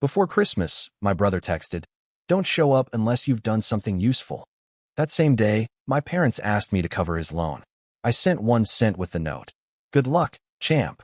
Before Christmas, my brother texted, "Don't show up unless you've done something useful." That same day, my parents asked me to cover his loan. I sent 1 cent with the note. "Good luck, champ."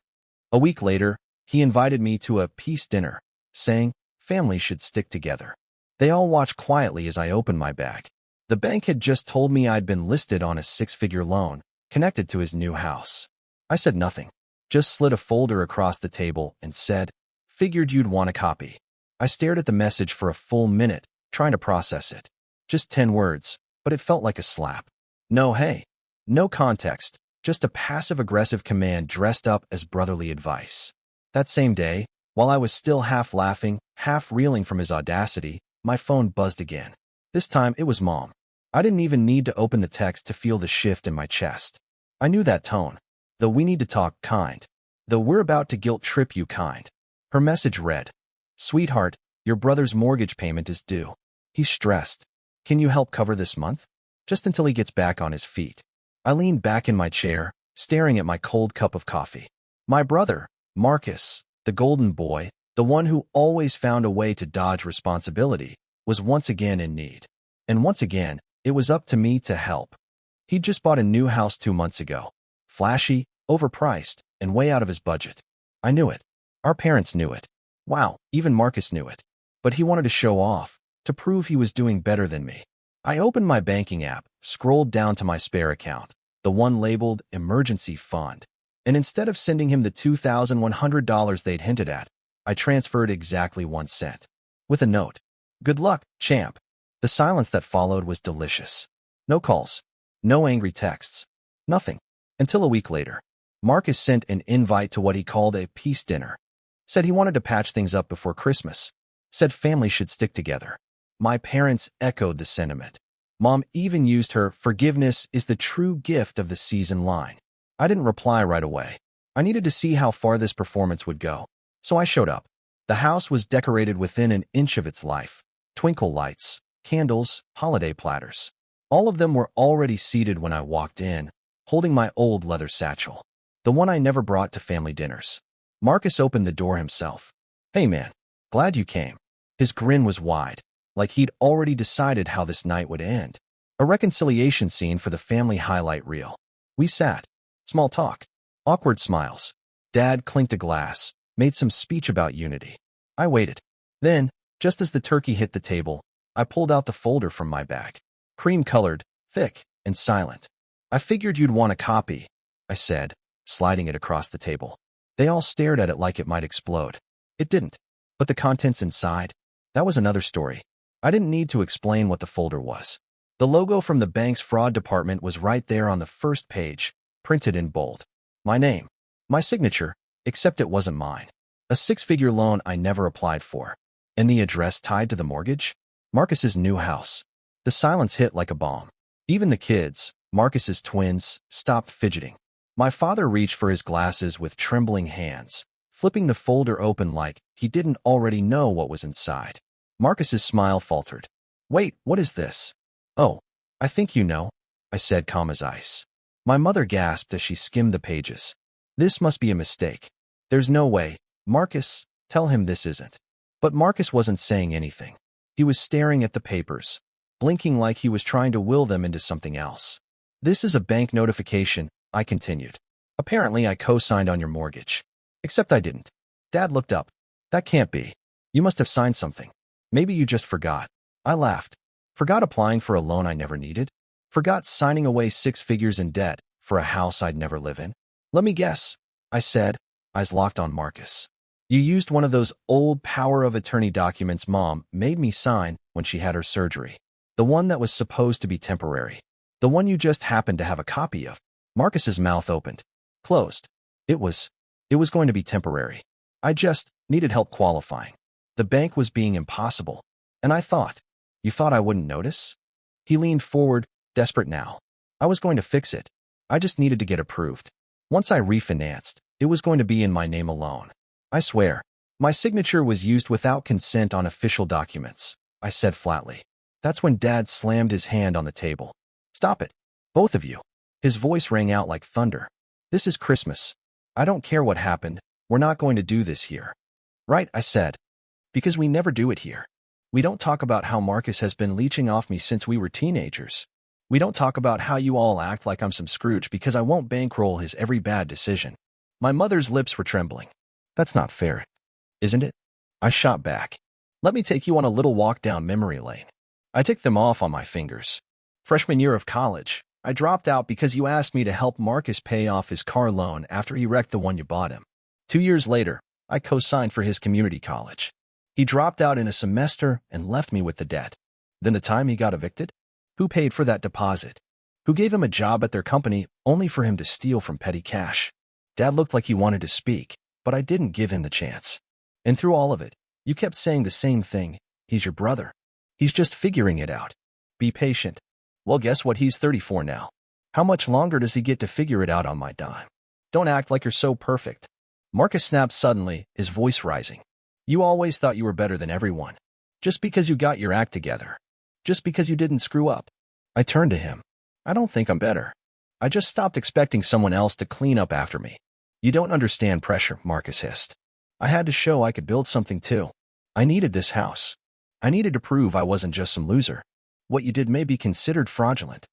A week later, he invited me to a peace dinner, saying, "Families should stick together." They all watched quietly as I opened my bag. The bank had just told me I'd been listed on a 6-figure loan connected to his new house. I said nothing, just slid a folder across the table and said, "Figured you'd want a copy." I stared at the message for a full minute, trying to process it. Just 10 words, but it felt like a slap. No hey, no context, just a passive-aggressive command dressed up as brotherly advice. That same day, while I was still half laughing, half reeling from his audacity, my phone buzzed again. This time, it was Mom. I didn't even need to open the text to feel the shift in my chest. I knew that tone. The "we need to talk" kind. The "we're about to guilt trip you" kind. Her message read, "Sweetheart, your brother's mortgage payment is due. He's stressed. Can you help cover this month? Just until he gets back on his feet." I leaned back in my chair, staring at my cold cup of coffee. My brother, Marcus, the golden boy, the one who always found a way to dodge responsibility, was once again in need. And once again, it was up to me to help. He'd just bought a new house 2 months ago. Flashy, overpriced, and way out of his budget. I knew it. Our parents knew it. Wow, even Marcus knew it. But he wanted to show off, to prove he was doing better than me. I opened my banking app, scrolled down to my spare account, the one labeled Emergency Fund, and instead of sending him the $2,100 they'd hinted at, I transferred exactly 1 cent. With a note, "Good luck, champ." The silence that followed was delicious. No calls, no angry texts, nothing. Until a week later, Marcus sent an invite to what he called a peace dinner. Said he wanted to patch things up before Christmas. Said families should stick together. My parents echoed the sentiment. Mom even used her "forgiveness is the true gift of the season" line. I didn't reply right away. I needed to see how far this performance would go. So I showed up. The house was decorated within an inch of its life. Twinkle lights, candles, holiday platters. All of them were already seated when I walked in, holding my old leather satchel, the one I never brought to family dinners. Marcus opened the door himself. "Hey man, glad you came." His grin was wide, like he'd already decided how this night would end. A reconciliation scene for the family highlight reel. We sat. Small talk. Awkward smiles. Dad clinked a glass, made some speech about unity. I waited. Then, just as the turkey hit the table, I pulled out the folder from my bag. Cream-colored, thick, and silent. "I figured you'd want a copy," I said, sliding it across the table. They all stared at it like it might explode. It didn't. But the contents inside? That was another story. I didn't need to explain what the folder was. The logo from the bank's fraud department was right there on the first page, printed in bold. My name. My signature, except it wasn't mine. A 6-figure loan I never applied for. And the address tied to the mortgage? Marcus's new house. The silence hit like a bomb. Even the kids, Marcus's twins, stopped fidgeting. My father reached for his glasses with trembling hands, flipping the folder open like he didn't already know what was inside. Marcus's smile faltered. "Wait, what is this?" "Oh, I think you know," I said, calm as ice. My mother gasped as she skimmed the pages. "This must be a mistake. There's no way. Marcus, tell him this isn't." But Marcus wasn't saying anything. He was staring at the papers, blinking like he was trying to will them into something else. "This is a bank notification," I continued. "Apparently I co-signed on your mortgage. Except I didn't." Dad looked up. "That can't be. You must have signed something. Maybe you just forgot." I laughed. Forgot applying for a loan I never needed? Forgot signing away 6 figures in debt for a house I'd never live in? "Let me guess," I said, eyes locked on Marcus. "You used one of those old power of attorney documents Mom made me sign when she had her surgery. The one that was supposed to be temporary. The one you just happened to have a copy of." Marcus's mouth opened. Closed. It was going to be temporary. I just needed help qualifying. The bank was being impossible. And I thought, "You thought I wouldn't notice?" He leaned forward, desperate now. "I was going to fix it. I just needed to get approved. Once I refinanced, it was going to be in my name alone. I swear, my signature was used without consent on official documents," I said flatly. That's when Dad slammed his hand on the table. "Stop it. Both of you." His voice rang out like thunder. "This is Christmas. I don't care what happened. We're not going to do this here." "Right," I said. Because we never do it here. We don't talk about how Marcus has been leeching off me since we were teenagers. We don't talk about how you all act like I'm some Scrooge because I won't bankroll his every bad decision. My mother's lips were trembling. That's not fair, isn't it? I shot back. Let me take you on a little walk down memory lane. I ticked them off on my fingers. Freshman year of college, I dropped out because you asked me to help Marcus pay off his car loan after he wrecked the one you bought him. 2 years later, I co-signed for his community college. He dropped out in a semester and left me with the debt. Then the time he got evicted? Who paid for that deposit? Who gave him a job at their company only for him to steal from petty cash? Dad looked like he wanted to speak, but I didn't give him the chance. And through all of it, you kept saying the same thing. He's your brother. He's just figuring it out. Be patient. Well, guess what? He's 34 now. How much longer does he get to figure it out on my dime? Don't act like you're so perfect. Marcus snapped suddenly, his voice rising. You always thought you were better than everyone. Just because you got your act together. Just because you didn't screw up. I turned to him. I don't think I'm better. I just stopped expecting someone else to clean up after me. You don't understand pressure, Marcus hissed. I had to show I could build something too. I needed this house. I needed to prove I wasn't just some loser. What you did may be considered fraudulent.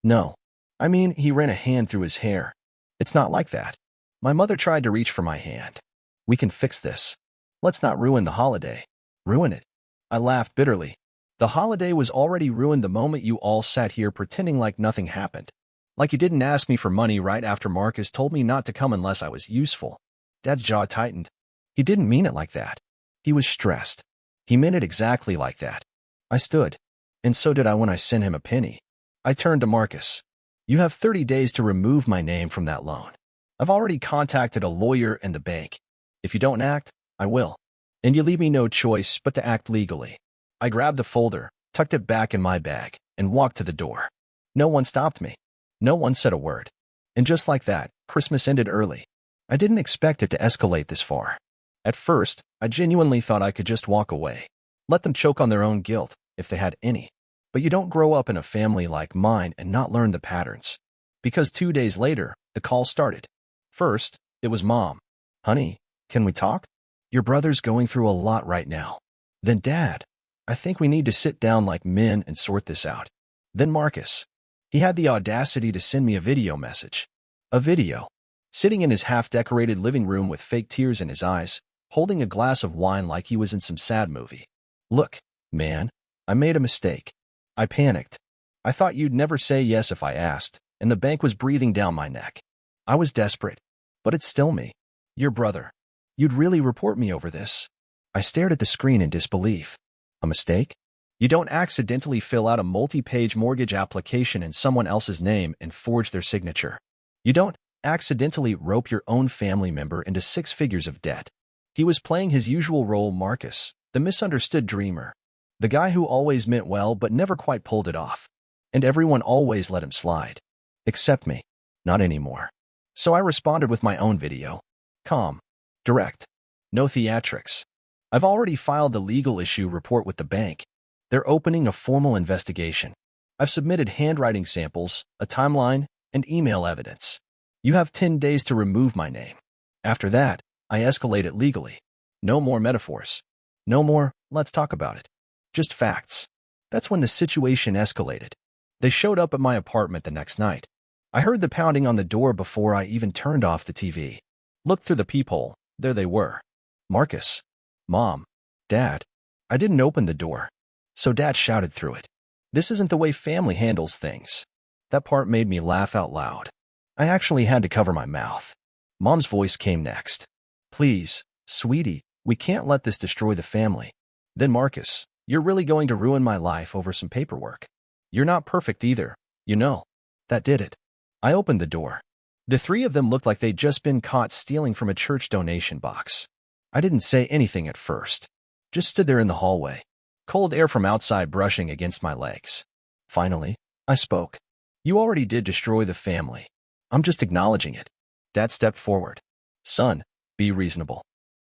No. I mean, he ran a hand through his hair. It's not like that. My mother tried to reach for my hand. We can fix this. Let's not ruin the holiday. Ruin it. I laughed bitterly. The holiday was already ruined the moment you all sat here pretending like nothing happened. Like you didn't ask me for money right after Marcus told me not to come unless I was useful. Dad's jaw tightened. He didn't mean it like that. He was stressed. He meant it exactly like that. I stood. And so did I when I sent him a penny. I turned to Marcus. You have 30 days to remove my name from that loan. I've already contacted a lawyer and the bank. If you don't act, I will. And you leave me no choice but to act legally. I grabbed the folder, tucked it back in my bag, and walked to the door. No one stopped me. No one said a word. And just like that, Christmas ended early. I didn't expect it to escalate this far. At first, I genuinely thought I could just walk away. Let them choke on their own guilt, if they had any. But you don't grow up in a family like mine and not learn the patterns. Because 2 days later, the call started. First, it was Mom. Honey, can we talk? Your brother's going through a lot right now. Then Dad. I think we need to sit down like men and sort this out. Then Marcus. He had the audacity to send me a video message. A video. Sitting in his half-decorated living room with fake tears in his eyes, holding a glass of wine like he was in some sad movie. Look, man, I made a mistake. I panicked. I thought you'd never say yes if I asked, and the bank was breathing down my neck. I was desperate. But it's still me. Your brother. You'd really report me over this? I stared at the screen in disbelief. A mistake? You don't accidentally fill out a multi-page mortgage application in someone else's name and forge their signature. You don't accidentally rope your own family member into 6 figures of debt. He was playing his usual role, Marcus, the misunderstood dreamer. The guy who always meant well but never quite pulled it off. And everyone always let him slide. Except me. Not anymore. So I responded with my own video. Calm. Direct. No theatrics. I've already filed the legal issue report with the bank. They're opening a formal investigation. I've submitted handwriting samples, a timeline, and email evidence. You have 10 days to remove my name. After that, I escalate it legally. No more metaphors. No more, let's talk about it. Just facts. That's when the situation escalated. They showed up at my apartment the next night. I heard the pounding on the door before I even turned off the TV. Looked through the peephole. There they were. Marcus. Mom. Dad. I didn't open the door. So Dad shouted through it. This isn't the way family handles things. That part made me laugh out loud. I actually had to cover my mouth. Mom's voice came next. Please, sweetie, we can't let this destroy the family. Then Marcus, you're really going to ruin my life over some paperwork. You're not perfect either, you know. That did it. I opened the door. The 3 of them looked like they'd just been caught stealing from a church donation box. I didn't say anything at first. Just stood there in the hallway. Cold air from outside brushing against my legs. Finally, I spoke. You already did destroy the family. I'm just acknowledging it. Dad stepped forward. Son, be reasonable.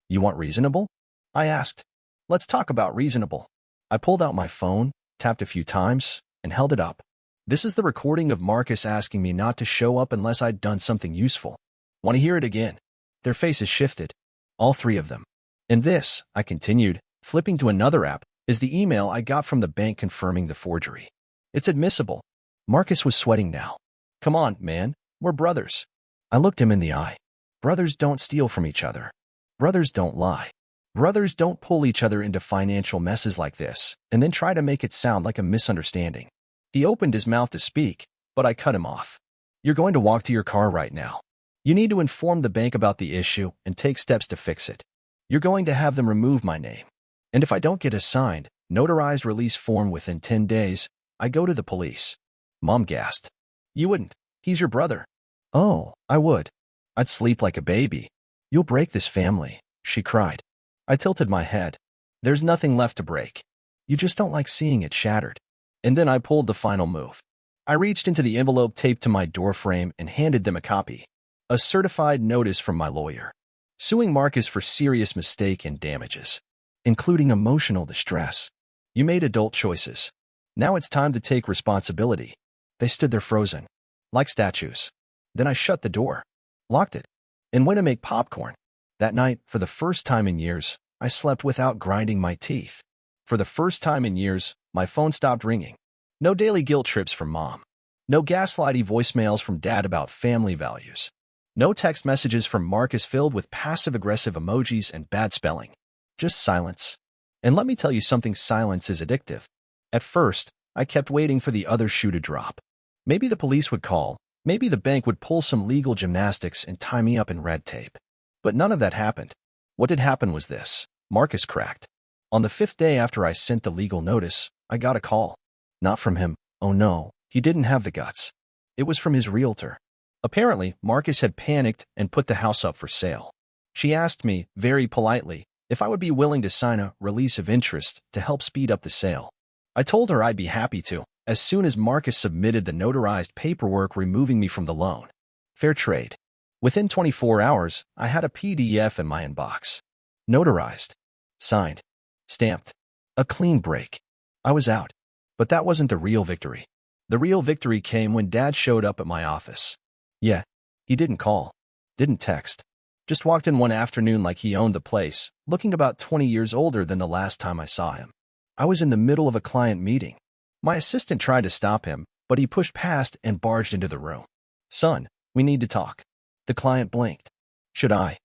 You want reasonable? I asked. Let's talk about reasonable. I pulled out my phone, tapped a few times, and held it up. This is the recording of Marcus asking me not to show up unless I'd done something useful. Want to hear it again? Their faces shifted. All 3 of them. And this, I continued, flipping to another app, is the email I got from the bank confirming the forgery. It's admissible. Marcus was sweating now. Come on, man. We're brothers. I looked him in the eye. Brothers don't steal from each other. Brothers don't lie. Brothers don't pull each other into financial messes like this and then try to make it sound like a misunderstanding. He opened his mouth to speak, but I cut him off. You're going to walk to your car right now. You need to inform the bank about the issue and take steps to fix it. You're going to have them remove my name. And if I don't get a signed, notarized release form within 10 days, I go to the police. Mom gasped. You wouldn't. He's your brother. Oh, I would. I'd sleep like a baby. You'll break this family, she cried. I tilted my head. There's nothing left to break. You just don't like seeing it shattered. And then I pulled the final move. I reached into the envelope taped to my doorframe and handed them a copy. A certified notice from my lawyer, suing Marcus for serious mistake and damages, including emotional distress. You made adult choices. Now it's time to take responsibility. They stood there frozen, like statues. Then I shut the door, locked it, and went to make popcorn. That night, for the first time in years, I slept without grinding my teeth. For the first time in years, my phone stopped ringing. No daily guilt trips from Mom. No gaslighty voicemails from Dad about family values. No text messages from Marcus filled with passive-aggressive emojis and bad spelling. Just silence. And let me tell you something, silence is addictive. At first, I kept waiting for the other shoe to drop. Maybe the police would call. Maybe the bank would pull some legal gymnastics and tie me up in red tape. But none of that happened. What did happen was this. Marcus cracked. On the 5th day after I sent the legal notice, I got a call. Not from him. Oh no, he didn't have the guts. It was from his realtor. Apparently, Marcus had panicked and put the house up for sale. She asked me, very politely, if I would be willing to sign a release of interest to help speed up the sale. I told her I'd be happy to, as soon as Marcus submitted the notarized paperwork removing me from the loan. Fair trade. Within 24 hours, I had a PDF in my inbox. Notarized. Signed. Stamped. A clean break. I was out. But that wasn't the real victory. The real victory came when Dad showed up at my office. Yeah, he didn't call. Didn't text. Just walked in one afternoon like he owned the place, looking about 20 years older than the last time I saw him. I was in the middle of a client meeting. My assistant tried to stop him, but he pushed past and barged into the room. Son, we need to talk. The client blinked. Should I?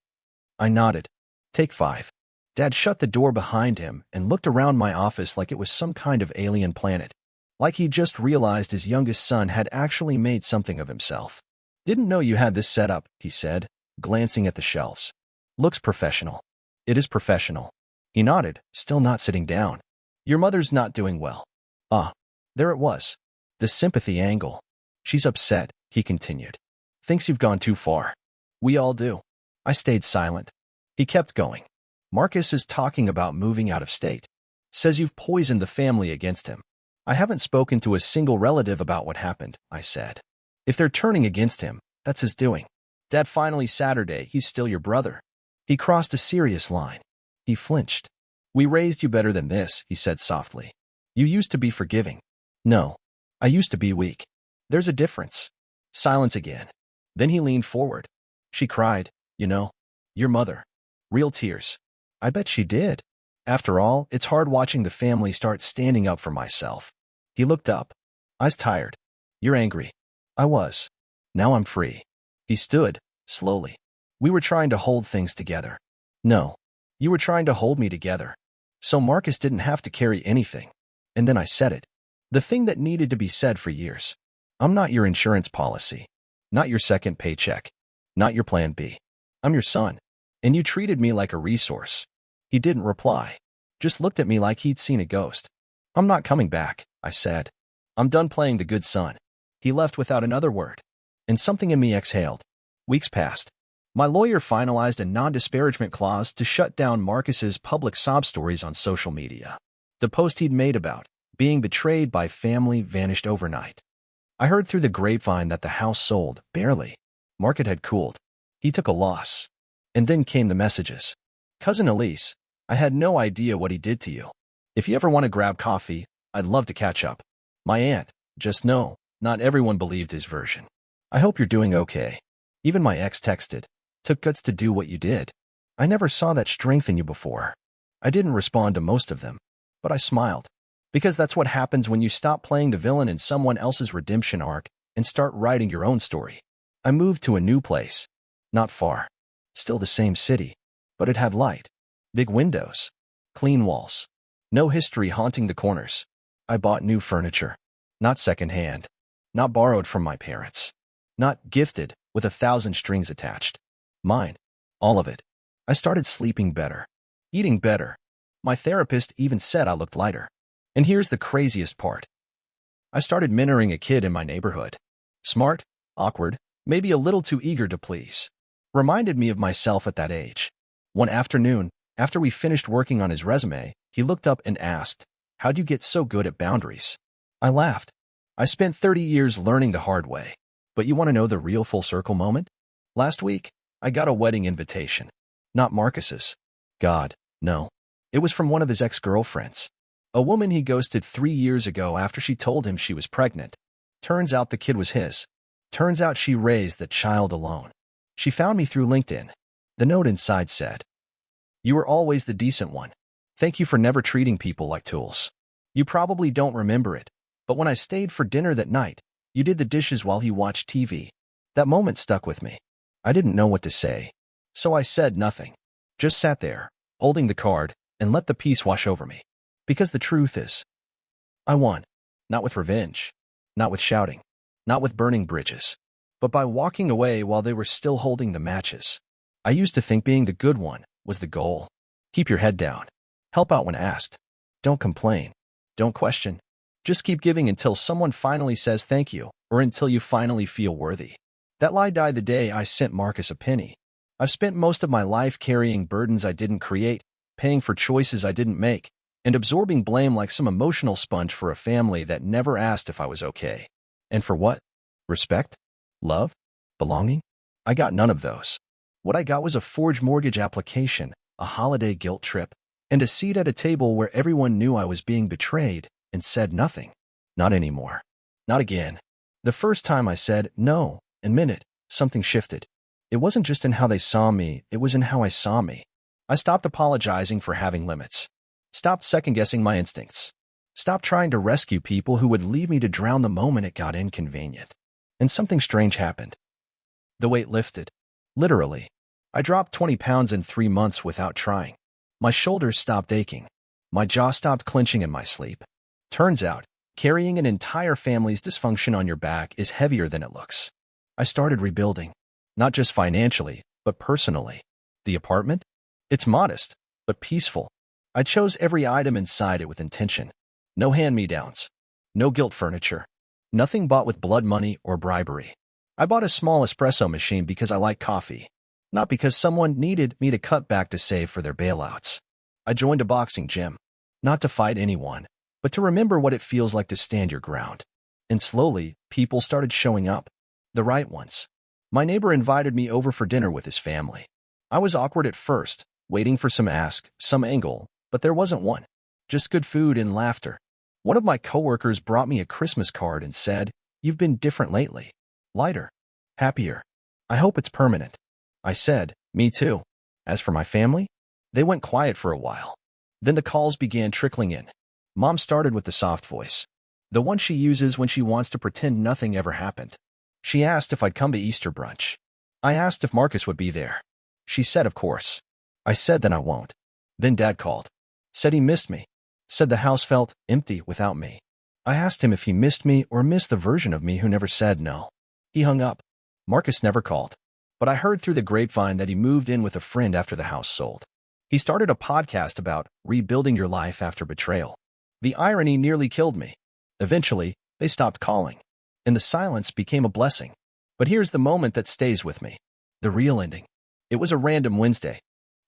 I nodded. Take 5. Dad shut the door behind him and looked around my office like it was some kind of alien planet. Like he just realized his youngest son had actually made something of himself. Didn't know you had this set up, he said, glancing at the shelves. Looks professional. It is professional. He nodded, still not sitting down. Your mother's not doing well. Ah, there it was. The sympathy angle. She's upset, he continued. Thinks you've gone too far. We all do. I stayed silent. He kept going. Marcus is talking about moving out of state. Says you've poisoned the family against him. I haven't spoken to a single relative about what happened, I said. If they're turning against him, that's his doing. Dad, finally Saturday, he's still your brother. He crossed a serious line. He flinched. We raised you better than this, he said softly. You used to be forgiving. No, I used to be weak. There's a difference. Silence again. Then he leaned forward. She cried, you know, your mother. Real tears. I bet she did. After all, it's hard watching the family start standing up for myself. He looked up. Eyes tired. You're angry. I was. Now I'm free. He stood, slowly. We were trying to hold things together. No. You were trying to hold me together. So Marcus didn't have to carry anything. And then I said it. The thing that needed to be said for years. I'm not your insurance policy. Not your second paycheck. Not your plan B. I'm your son. And you treated me like a resource. He didn't reply. Just looked at me like he'd seen a ghost. I'm not coming back, I said. I'm done playing the good son. He left without another word. And something in me exhaled. Weeks passed. My lawyer finalized a non-disparagement clause to shut down Marcus's public sob stories on social media. The post he'd made about being betrayed by family vanished overnight. I heard through the grapevine that the house sold, barely. Market had cooled. He took a loss. And then came the messages. Cousin Elise, I had no idea what he did to you. If you ever want to grab coffee, I'd love to catch up. My aunt, just know, not everyone believed his version. I hope you're doing okay. Even my ex texted. Took guts to do what you did. I never saw that strength in you before. I didn't respond to most of them, but I smiled. Because that's what happens when you stop playing the villain in someone else's redemption arc and start writing your own story. I moved to a new place. Not far. Still the same city, but it had light. Big windows. Clean walls. No history haunting the corners. I bought new furniture. Not secondhand. Not borrowed from my parents. Not gifted with 1,000 strings attached. Mine. All of it. I started sleeping better. Eating better. My therapist even said I looked lighter. And here's the craziest part. I started mentoring a kid in my neighborhood. Smart, awkward, maybe a little too eager to please. Reminded me of myself at that age. One afternoon, after we finished working on his resume, he looked up and asked, "How'd you get so good at boundaries?" I laughed. I spent 30 years learning the hard way. But you want to know the real full circle moment? Last week, I got a wedding invitation. Not Marcus's. God, no. It was from one of his ex-girlfriends. A woman he ghosted 3 years ago after she told him she was pregnant. Turns out the kid was his. Turns out she raised the child alone. She found me through LinkedIn. The note inside said, "You were always the decent one. Thank you for never treating people like tools. You probably don't remember it, but when I stayed for dinner that night, you did the dishes while he watched TV. That moment stuck with me. I didn't know what to say, so I said nothing. Just sat there, holding the card, and let the peace wash over me. Because the truth is, I won. Not with revenge. Not with shouting. Not with burning bridges. But by walking away while they were still holding the matches. I used to think being the good one was the goal. Keep your head down. Help out when asked. Don't complain. Don't question. Just keep giving until someone finally says thank you, or until you finally feel worthy. That lie died the day I sent Marcus a penny. I've spent most of my life carrying burdens I didn't create, paying for choices I didn't make, and absorbing blame like some emotional sponge for a family that never asked if I was okay. And for what? Respect? Love? Belonging? I got none of those. What I got was a forged mortgage application, a holiday guilt trip, and a seat at a table where everyone knew I was being betrayed and said nothing. Not anymore. Not again. The first time I said no and meant it, something shifted. It wasn't just in how they saw me, it was in how I saw me. I stopped apologizing for having limits. Stopped second-guessing my instincts. Stopped trying to rescue people who would leave me to drown the moment it got inconvenient. And something strange happened. The weight lifted. Literally. I dropped 20 pounds in 3 months without trying. My shoulders stopped aching. My jaw stopped clenching in my sleep. Turns out, carrying an entire family's dysfunction on your back is heavier than it looks. I started rebuilding. Not just financially, but personally. The apartment? It's modest, but peaceful. I chose every item inside it with intention. No hand-me-downs. No guilt furniture. Nothing bought with blood money or bribery. I bought a small espresso machine because I like coffee, not because someone needed me to cut back to save for their bailouts. I joined a boxing gym, not to fight anyone, but to remember what it feels like to stand your ground. And slowly, people started showing up. The right ones. My neighbor invited me over for dinner with his family. I was awkward at first, waiting for some ask, some angle, but there wasn't one. Just good food and laughter. One of my coworkers brought me a Christmas card and said, "You've been different lately. Lighter. Happier. I hope it's permanent." I said, "Me too." As for my family, they went quiet for a while. Then the calls began trickling in. Mom started with the soft voice. The one she uses when she wants to pretend nothing ever happened. She asked if I'd come to Easter brunch. I asked if Marcus would be there. She said, of course. I said then I won't. Then Dad called. Said he missed me. Said the house felt empty without me. I asked him if he missed me or missed the version of me who never said no. He hung up. Marcus never called. But I heard through the grapevine that he moved in with a friend after the house sold. He started a podcast about rebuilding your life after betrayal. The irony nearly killed me. Eventually, they stopped calling, and the silence became a blessing. But here's the moment that stays with me. The real ending. It was a random Wednesday.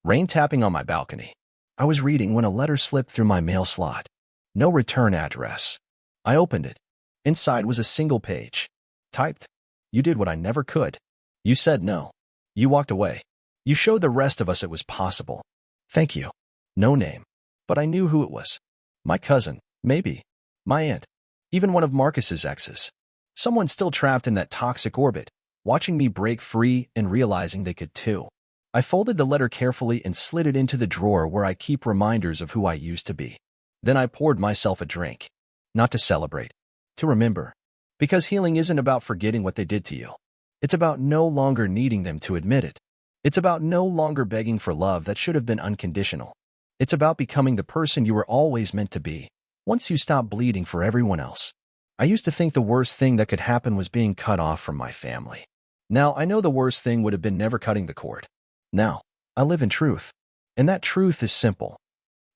Rain tapping on my balcony. I was reading when a letter slipped through my mail slot. No return address. I opened it. Inside was a single page. Typed, "You did what I never could. You said no. You walked away. You showed the rest of us it was possible. Thank you." No name. But I knew who it was. My cousin, maybe. My aunt. Even one of Marcus's exes. Someone still trapped in that toxic orbit, watching me break free and realizing they could too. I folded the letter carefully and slid it into the drawer where I keep reminders of who I used to be. Then I poured myself a drink. Not to celebrate, to remember. Because healing isn't about forgetting what they did to you. It's about no longer needing them to admit it. It's about no longer begging for love that should have been unconditional. It's about becoming the person you were always meant to be, once you stop bleeding for everyone else. I used to think the worst thing that could happen was being cut off from my family. Now I know the worst thing would have been never cutting the cord. Now, I live in truth. And that truth is simple.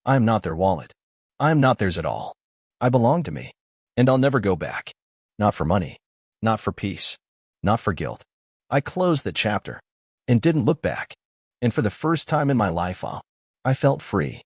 I am not their wallet. I am not theirs at all. I belong to me. And I'll never go back. Not for money. Not for peace. Not for guilt. I closed the chapter and didn't look back. And for the first time in my life, I felt free.